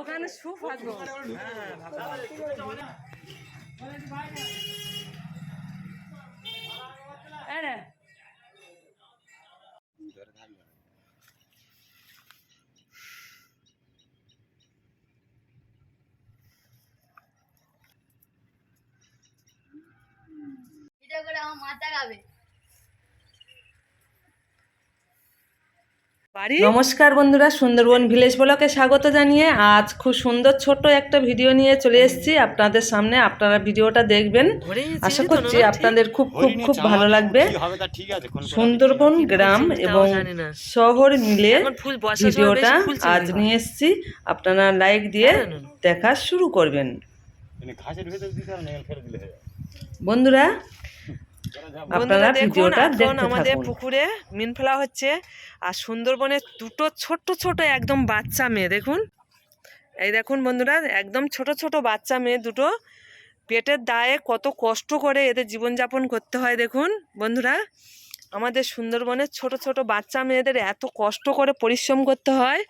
ওখানে সুভাগ্য। ভিডিও করে আমার মাথা খাবে। নমস্কার বন্ধুরা, সুন্দরবন ভিলেজ ব্লগে স্বাগত জানিয়ে আজ খুব সুন্দর ছোট একটা ভিডিও নিয়ে চলে এসেছি আপনাদের সামনে। আপনারা ভিডিওটা দেখবেন, আশা করছি আপনাদের খুব খুব খুব ভালো লাগবে। সুন্দরবন গ্রাম এবং শহর মিলে ভিডিওটা আজ নিয়ে এসেছি, আপনারা লাইক দিয়ে দেখা শুরু করবেন। বন্ধুরা আপনারা ভিডিওটা দেখতে আমাদের পুকুরে মিন ফেলা হচ্ছে, আর সুন্দরবনের দুটো ছোট ছোট একদম বাচ্চা মেয়ে দেখুন, এই দেখুন বন্ধুরা, একদম ছোট ছোট বাচ্চা মেয়ে দুটো পেটের দায়ে কত কষ্ট করে এদের জীবনযাপন করতে হয়। দেখুন বন্ধুরা, আমাদের সুন্দরবনের ছোট ছোট বাচ্চা মেয়েদের এত কষ্ট করে পরিশ্রম করতে হয়,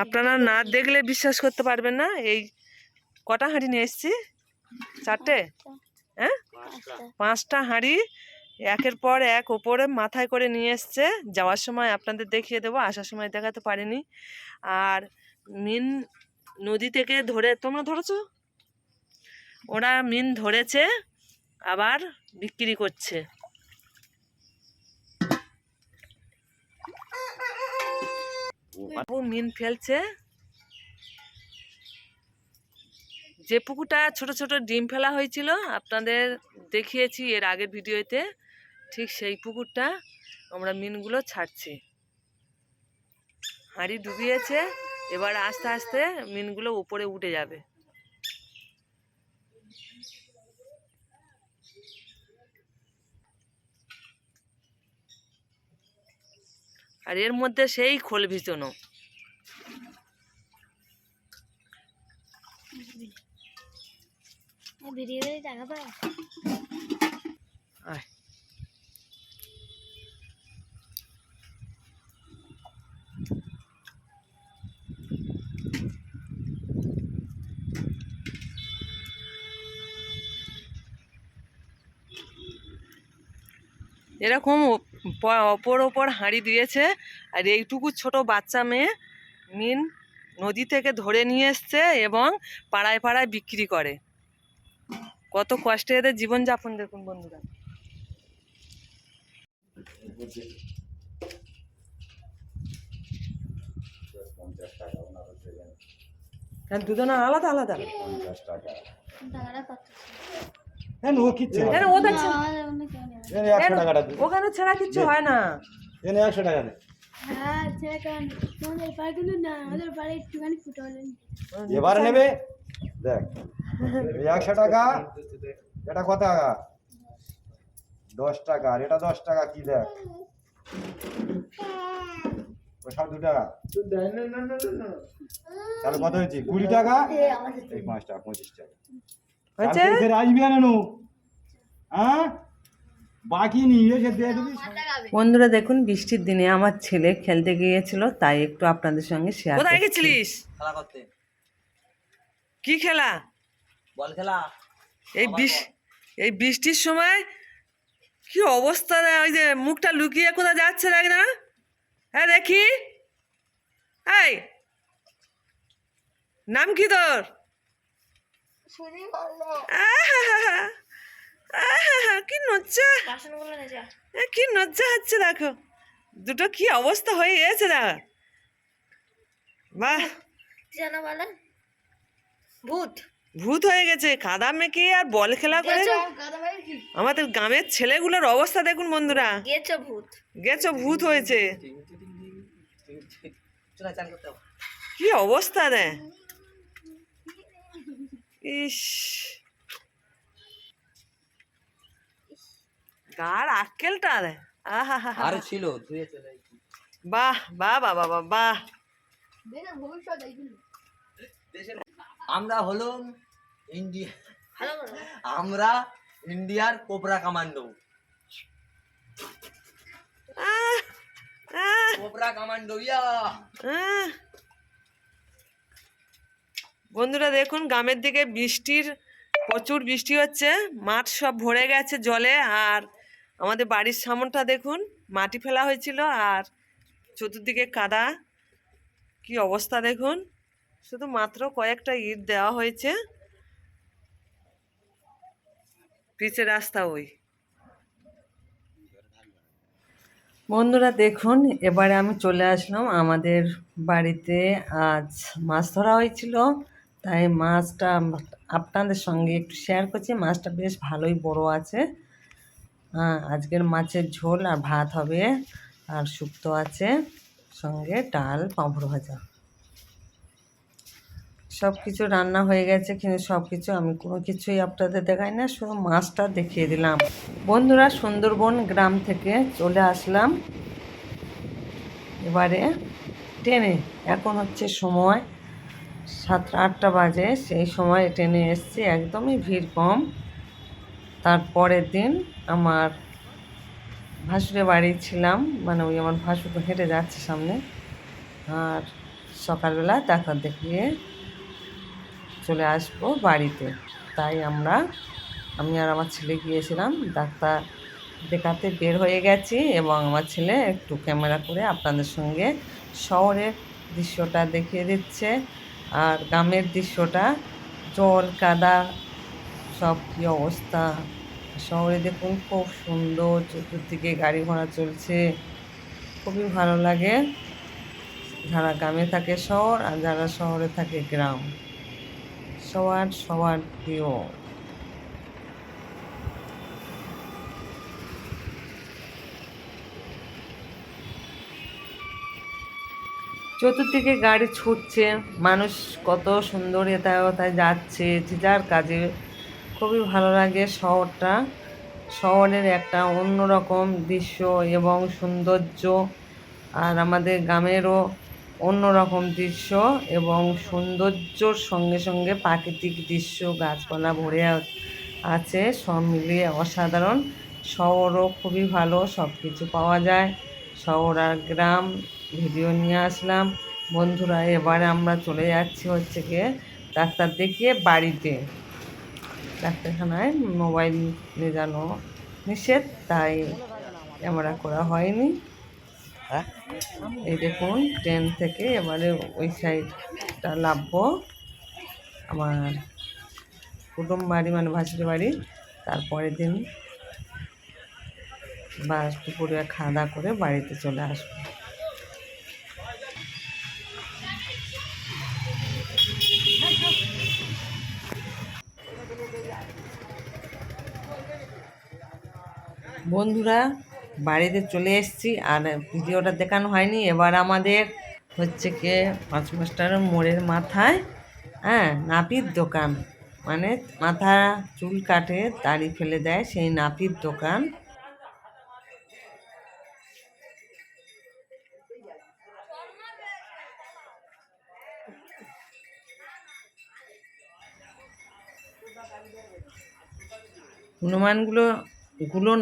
আপনারা না দেখলে বিশ্বাস করতে পারবেন না। এই কটা হাঁড়ি নিয়ে এসেছি? 4টে, হ্যাঁ 5টা হাঁড়ি একের পর এক ওপরে মাথায় করে নিয়ে এসছে। যাওয়ার সময় আপনাদের দেখিয়ে দেবো, আসার সময় দেখাতে পারিনি। আর মিন নদী থেকে ধরে, তোমরা ধরেছো? ওরা মিন ধরেছে আবার বিক্রি করছে। মিন ফেলছে। যে পুকুরটা ছোট ছোট ডিম ফেলা হয়েছিল আপনাদের দেখিয়েছি এর আগের ভিডিওতে, ঠিক সেই পুকুরটা আমরা মিনগুলো ছাড়ছি। হাঁড়ি ডুবিয়েছে, এবার আস্তে আস্তে মিনগুলো উপরে উঠে যাবে। আর এর মধ্যে সেই খোল ভিজানো। এরকম অপর ওপর হাঁড়ি দিয়েছে, আর এইটুকু ছোট বাচ্চা মেয়ে মিন নদী থেকে ধরে নিয়ে এসছে এবং পাড়ায় পাড়ায় বিক্রি করে। কত কষ্টে এদের জীবনযাপন দেখুন বন্ধুরা। দুজনে আলাদা আলাদা। ওখানে ছাড়া কিছু হয় না। 100 টাকা দে। এবার নেবে দেখ, 100 টাকা। এটা কত টাকা? 10 টাকা। আর এটা 10 টাকা। কি দেখ, সব 2 টাকা। তাহলে কত হয়েছে? 20 টাকা। এই 5 টাকা, 25 টাকা। আসবি না নু, হ্যাঁ বাকি নিয়ে এসে দিয়ে দিবি। বন্ধুরা দেখুন, বৃষ্টির দিনে আমার ছেলে খেলতে গিয়েছিল, তাই একটু আপনাদের সঙ্গে শেয়ার করছি। কোথায় গেছিলিস খেলা করতে? কি খেলা? বল খেলা। এই বৃষ্টির সময় কি অবস্থা, ওই যে মুখটা লুকিয়ে কোথায় যাচ্ছে দেখ না। হ্যাঁ দেখি, এই নাম কি তোর? কি লজ্জা, কি লজ্জা হচ্ছে। দেখো দুটো কি অবস্থা হয়ে গেছে। দেখো বাহ, ভূত ভূত হয়ে গেছে, কাদা মেখে আর বল খেলা করে। আমাদের গ্রামের ছেলেগুলোর অবস্থা দেখুন বন্ধুরা, গেছো ভূত হয়েছে। কি অবস্থা রে, ইস গার আক্কেলটা রে। আরে ছিল ধুয়ে চলে। বাহ বাহ বাহ বাহ বাহ। আমরা হলাম ইন্ডিয়া, আমরা ইন্ডিয়ার কোবরা কমান্ডো। কোবরা কমান্ডো ইয়া। বন্ধুরা দেখুন, গ্রামের দিকে প্রচুর বৃষ্টি হচ্ছে, মাঠ সব ভরে গেছে জলে। আর আমাদের বাড়ির সামনটা দেখুন, মাটি ফেলা হয়েছিল আর চতুর্দিকে কাদা। কি অবস্থা দেখুন, শুধু মাত্র কয়েকটা ইট দেওয়া হয়েছে, পিচের রাস্তা ওই। বন্ধুরা দেখুন, এবারে আমি চলে আসলাম আমাদের বাড়িতে। আজ মাছ ধরা হয়েছিল, তাই মাছটা আপনাদের সঙ্গে একটু শেয়ার করছি। মাছটা বেশ ভালোই বড় আছে। আজকের মাছের ঝোল আর ভাত হবে, আর শুক্তো আছে, সঙ্গে ডাল, পাঁপড় ভাজা। সব কিছু রান্না হয়ে গেছে, কিন্তু সব কিছু আমি কোনো কিছুই আপনাদের দেখাই না, শুধু মাছটা দেখিয়ে দিলাম। বন্ধুরা, সুন্দরবন গ্রাম থেকে চলে আসলাম এবারে ট্রেনে। এখন হচ্ছে সময় 7-8টা বাজে, সেই সময় ট্রেনে এসছি, একদমই ভিড় কম। তারপরের দিন আমার ভাসুরের বাড়ি ছিলাম, মানে ওই আমার ভাসুর হেঁটে যাচ্ছে সামনে। আর সকালবেলা ডাক্তার দেখিয়ে চলে আসবো বাড়িতে। তাই আমি আর আমার ছেলে গিয়েছিলাম ডাক্তার দেখাতে, বের হয়ে গেছি। এবং আমার ছেলে একটু ক্যামেরা করে আপনাদের সঙ্গে শহরের দৃশ্যটা দেখিয়ে দিচ্ছে, আর গ্রামের দৃশ্যটা, জল কাদা সব কী অবস্থা। শহরে দেখুন খুব সুন্দর, চতুর্দিকে গাড়ি ঘোড়া চলছে, খুবই ভালো লাগে। যারা গ্রামে থাকে শহর, আর যারা শহরে থাকে গ্রাম, সবার প্রিয়। চতুর্দিকে গাড়ি ছুটছে, মানুষ কত সুন্দর এতায় যাচ্ছে যে যার কাজে। খুবই ভালো লাগে শহরটা, শহরের একটা অন্যরকম দৃশ্য এবং সৌন্দর্য। আর আমাদের গ্রামেরও অন্যরকম দৃশ্য এবং সৌন্দর্যর সঙ্গে সঙ্গে প্রাকৃতিক দৃশ্য, গাছপালা ভরে আছে, সব মিলিয়ে অসাধারণ। শহরও খুবই ভালো, সব কিছু পাওয়া যায়। শহর আর গ্রাম ভিডিও নিয়ে আসলাম। বন্ধুরা, এবারে আমরা চলে যাচ্ছি হচ্ছে গিয়ে ডাক্তার দেখিয়ে বাড়িতে। ডাক্তারখানায় মোবাইল নিয়ে যাওয়া নিষেধ, তাই ক্যামেরা করা হয়নি। এই দেখুন, ট্রেন থেকে এবারে ওই সাইডটা নামবো, আমার কুটুম বাড়ি, মানে ভাসুরের বাড়ি। তারপরের দিন বা দুপুরে খাওয়া দাওয়া করে বাড়িতে চলে আসবো। বন্ধুরা, বাড়িতে চলে এসেছি, আর ভিডিওটা দেখানো হয়নি। এবার আমাদের হচ্ছে কি 5 মাস্টার মোড়ের মাথায় নাপির দোকান, মানে মাথা চুল কাটে, দাড়ি ফেলে দেয়, সেই নাপির দোকান। হনুমানগুলো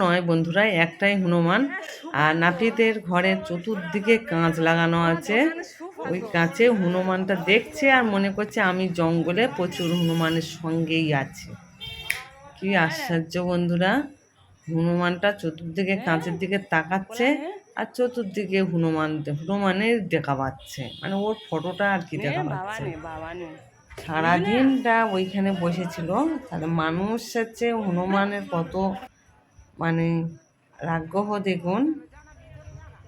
নয় বন্ধুরা, একটাই হনুমান। আর নাপিতের ঘরের চতুর্দিকে কাঁচ লাগানো আছে, ওই কাঁচে হনুমানটা দেখছে আর মনে করছে আমি জঙ্গলে প্রচুর হনুমানের সঙ্গেই আছি। কি আশ্চর্য বন্ধুরা, হনুমানটা চতুর্দিকে কাঁচের দিকে তাকাচ্ছে, আর চতুর্দিকে হনুমানের দেখা পাচ্ছে, মানে ওর ফটোটা আর কি দেখা পাচ্ছে। সারাদিনটা ওইখানে বসেছিল, তাহলে মানুষ হচ্ছে হনুমানের কত মানে আগ্রহ দেখুন,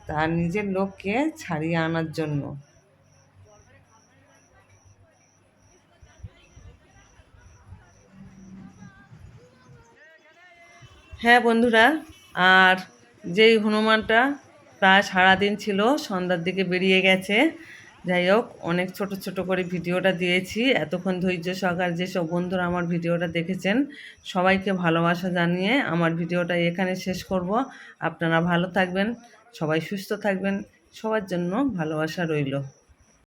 তার নিজের লোককে ছাড়িয়ে আনার জন্য। হ্যাঁ বন্ধুরা, আর যেই হনুমানটা প্রায় সারাদিন ছিল, সন্ধ্যার দিকে বেরিয়ে গেছে। যাই হোক, অনেক ছোট করে ভিডিওটা দিয়েছি। এতক্ষণ ধৈর্য সহকারে যেসব বন্ধুরা আমার ভিডিওটা দেখেছেন, সবাইকে ভালোবাসা জানিয়ে আমার ভিডিওটা এখানে শেষ করব। আপনারা ভালো থাকবেন, সবাই সুস্থ থাকবেন, সবার জন্য ভালোবাসা রইল।